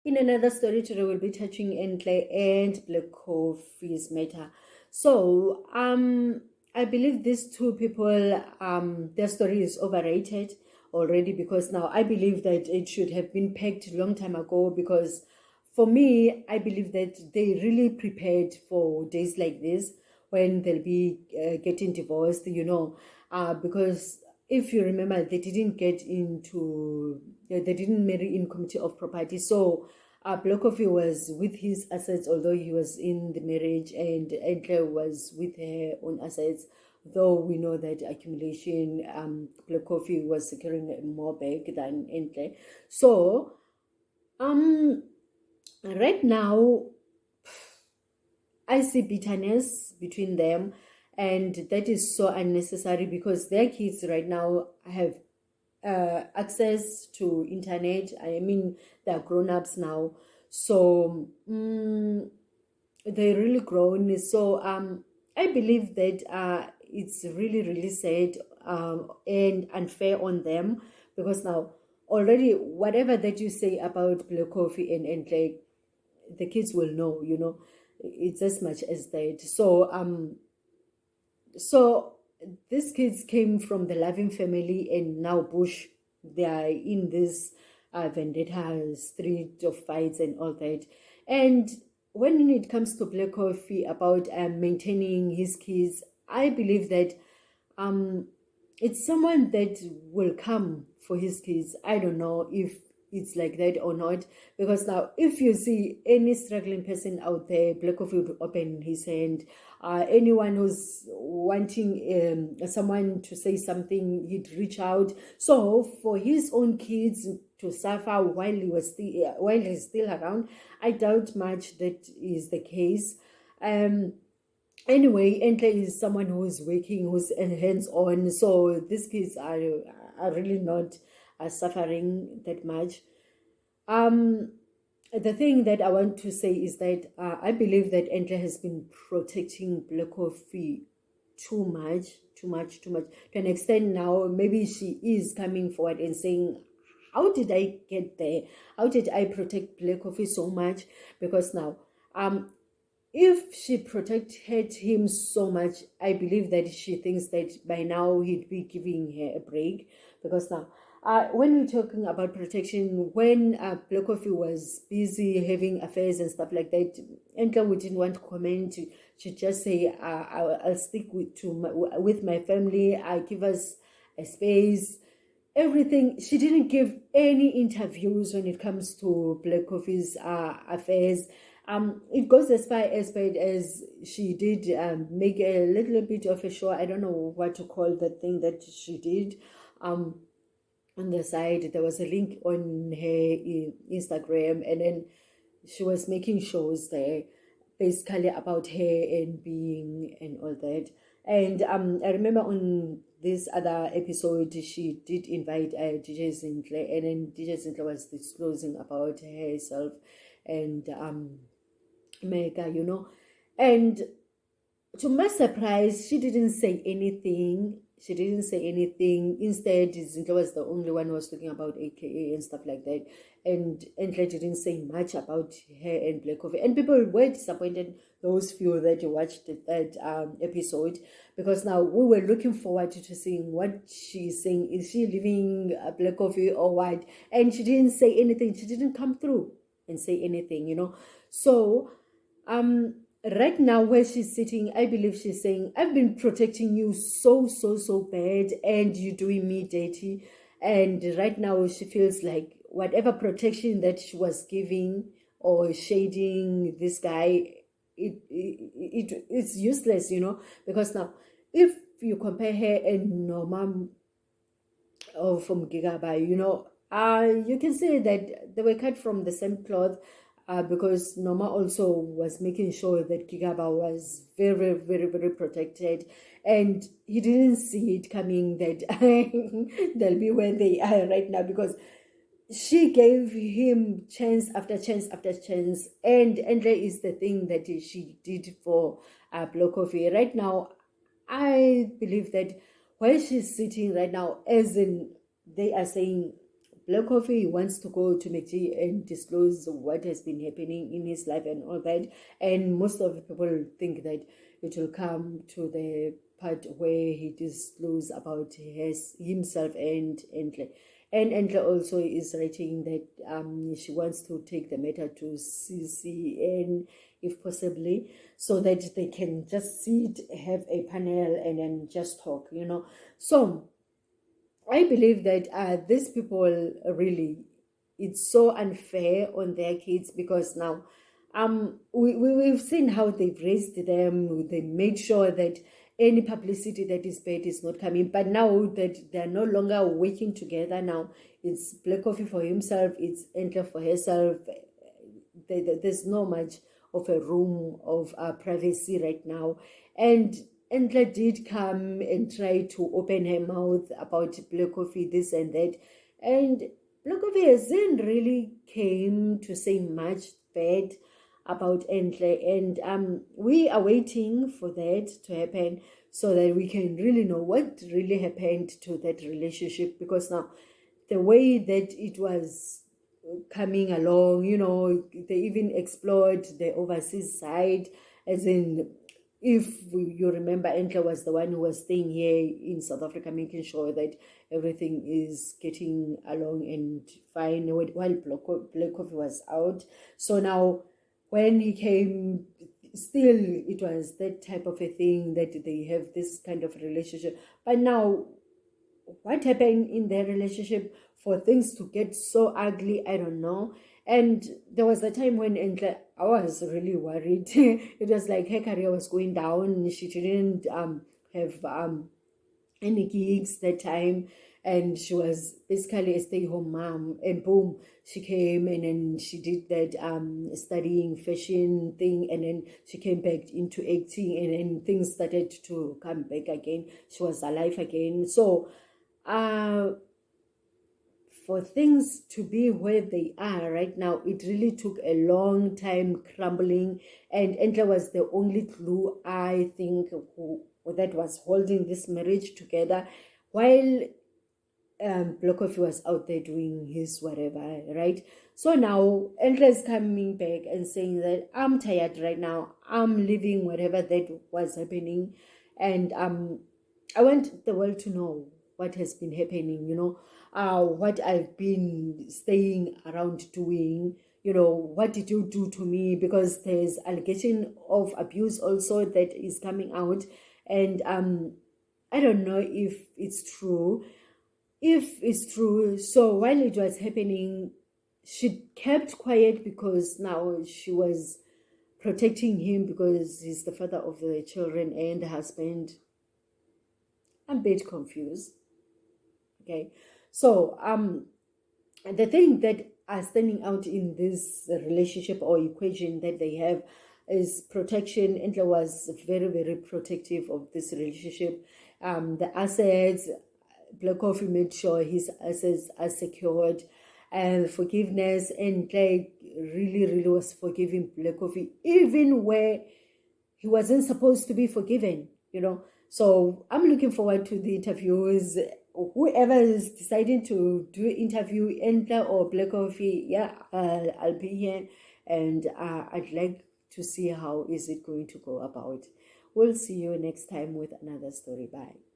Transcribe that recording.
In another story today, we'll be touching Enhle and Black Coffee's matter. So, I believe these two people, their story is overrated already, because now I believe that it should have been pegged a long time ago. Because for me, I believe that they really prepared for days like this when they'll be getting divorced, because if you remember, they didn't marry in committee of property. So Blokovi was with his assets, although he was in the marriage, and Enhle was with her own assets. Though we know that accumulation, Blokovi was securing more back than Enhle. So, um, right now, I see bitterness between them, and that is so unnecessary because their kids right now have access to internet. I mean, they're grown-ups now, so they're really grown. So I believe that it's really really sad and unfair on them, because now already whatever that you say about Black Coffee and like the kids will know, it's as much as that. So these kids came from the loving family, and now Bush, they are in this vendetta street of fights and all that. And when it comes to Black Coffee about maintaining his kids, I believe that um, it's someone that will come for his kids. I don't know if it's like that or not, because now if you see any struggling person out there, Black Coffee would open his hand. Anyone who's wanting someone to say something, he'd reach out. So for his own kids to suffer while he's still around, I doubt much that is the case. Anyway, Enhle is someone who's working, who's hands-on. So these kids are really not suffering that much. Um, the thing that I want to say is that I believe that Enhle has been protecting Black Coffee too much, too much, too much. To an extent now, maybe she is coming forward and saying, how did I get there? How did I protect Black Coffee so much? Because now, if she protected him so much, I believe that she thinks that by now he'd be giving her a break. Because now, when we're talking about protection, when Black Coffee was busy having affairs and stuff like that, Enka we didn't want to comment. She just say, I'll stick with my family. I give us a space. Everything. She didn't give any interviews when it comes to Black Coffee's affairs. It goes as far as bad as she did make a little bit of a show. I don't know what to call that thing that she did. On the side, there was a link on her Instagram, and then she was making shows there, basically about her and being and all that. And I remember on this other episode, she did invite DJ Zintle, and then DJ Zintle was disclosing about herself and Mega, and to my surprise, she didn't say anything. She didn't say anything. Instead, Zintle was the only one who was talking about AKA and stuff like that. And Enhle didn't say much about her and Black Coffee. And people were disappointed, those few that watched that episode, because now we were looking forward to seeing what she's saying. Is she leaving Black Coffee or what? And she didn't say anything. She didn't come through and say anything. So, right now where she's sitting, I believe she's saying, I've been protecting you so so so bad, and you're doing me dirty. And right now she feels like whatever protection that she was giving or shading this guy, it's useless, because now if you compare her and Norma from Gigaba, you can say that they were cut from the same cloth, because Norma also was making sure that Gigaba was very, very, very protected. And he didn't see it coming that they'll be where they are right now, because she gave him chance after chance after chance. And there is the thing that she did for Black Coffee. Right now, I believe that where she's sitting right now, as in they are saying Black Coffee wants to go to McG and disclose what has been happening in his life and all that. And most of the people think that it will come to the part where he discloses about himself and Enhle. And Enhle also is writing that she wants to take the matter to CCN if possibly, so that they can just sit, have a panel, and then just talk, So I believe that these people really, it's so unfair on their kids, because now we've seen how they've raised them. They made sure that any publicity that is bad is not coming. But now that they're no longer working together, now it's Black Coffee for himself, it's Enhle for herself. There's no much of a room of privacy right now. And Enhle did come and try to open her mouth about Black Coffee, this and that. And Black Coffee hasn't really came to say much bad about Enhle. And we are waiting for that to happen so that we can really know what really happened to that relationship. Because now the way that it was coming along, they even explored the overseas side, as in, if you remember, Enhle was the one who was staying here in South Africa, making sure that everything is getting along and fine while Black Coffee was out. So now, when he came, still it was that type of a thing, that they have this kind of relationship. But now, what happened in their relationship for things to get so ugly, I don't know. And there was a time when Enhle, I was really worried. It was like her career was going down. She didn't have any gigs that time, and she was basically a stay-home mom. And boom, she came and then she did that studying fashion thing, and then she came back into acting, and then things started to come back again. She was alive again. So for things to be where they are right now, it really took a long time crumbling. And Enhle was the only clue, I think, that was holding this marriage together, while Black Coffee was out there doing his whatever, right? So now Enhle is coming back and saying that I'm tired right now. I'm leaving whatever that was happening. And I want the world to know what has been happening, what I've been staying around doing, what did you do to me? Because there's allegation of abuse also that is coming out. And I don't know if it's true. If it's true, so while it was happening, she kept quiet because now she was protecting him because he's the father of the children and the husband. I'm a bit confused. Okay, so the thing that are standing out in this relationship or equation that they have is protection. Enhle was very, very protective of this relationship. The assets, Black Coffee made sure his assets are secured, and forgiveness, and like really, really was forgiving Black Coffee even where he wasn't supposed to be forgiven, So I'm looking forward to the interviews. Whoever is deciding to do interview, Enhle or Black Coffee, yeah, I'll be here, and I'd like to see how is it going to go about. We'll see you next time with another story. Bye.